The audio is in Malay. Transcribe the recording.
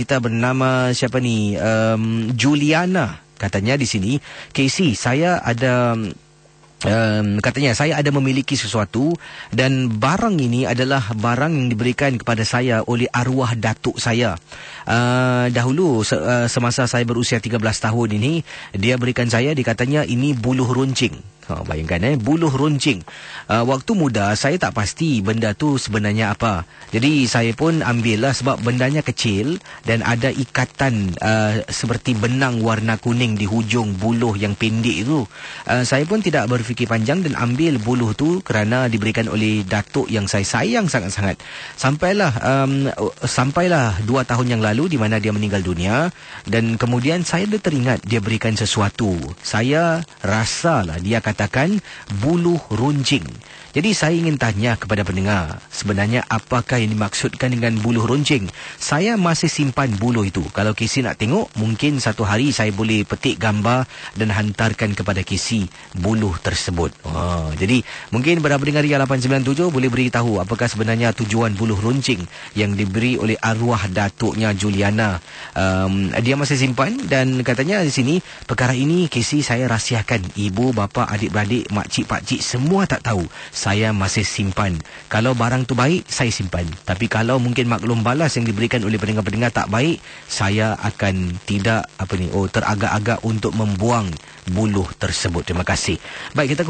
kita bernama siapa ni? Juliana. Katanya di sini, Casey, saya ada... katanya saya ada memiliki sesuatu dan barang ini adalah barang yang diberikan kepada saya oleh arwah datuk saya. Dahulu semasa saya berusia 13 tahun ini, dia berikan saya, dikatanya ini buluh runcing. Bayangkan buluh runcing. Waktu muda saya tak pasti benda tu sebenarnya apa. Jadi saya pun ambil lah sebab bendanya kecil dan ada ikatan seperti benang warna kuning di hujung buluh yang pendek itu. Saya pun tidak berfikir panjang dan ambil buluh tu kerana diberikan oleh datuk yang saya sayang sangat-sangat. Sampailah 2 tahun yang lalu di mana dia meninggal dunia, dan kemudian saya teringat dia berikan sesuatu. Saya rasalah dia katakan buluh runcing. Jadi saya ingin tanya kepada pendengar, sebenarnya apakah yang dimaksudkan dengan buluh runcing? Saya masih simpan buluh itu. Kalau Casey nak tengok, mungkin satu hari saya boleh petik gambar dan hantarkan kepada Casey buluh tersebut. Jadi mungkin para pendengar Ria 897 boleh beritahu apakah sebenarnya tujuan buluh runcing yang diberi oleh arwah datuknya Juliana. Dia masih simpan dan katanya di sini, perkara ini Casey saya rahsiakan. Ibu, bapa, adik-beradik, makcik, pakcik semua tak tahu. Saya masih simpan. Kalau barang tu baik, saya simpan. Tapi kalau mungkin maklum balas yang diberikan oleh pendengar-pendengar tak baik, saya akan tidak teragak-agak untuk membuang buluh tersebut. Terima kasih. Baik, kita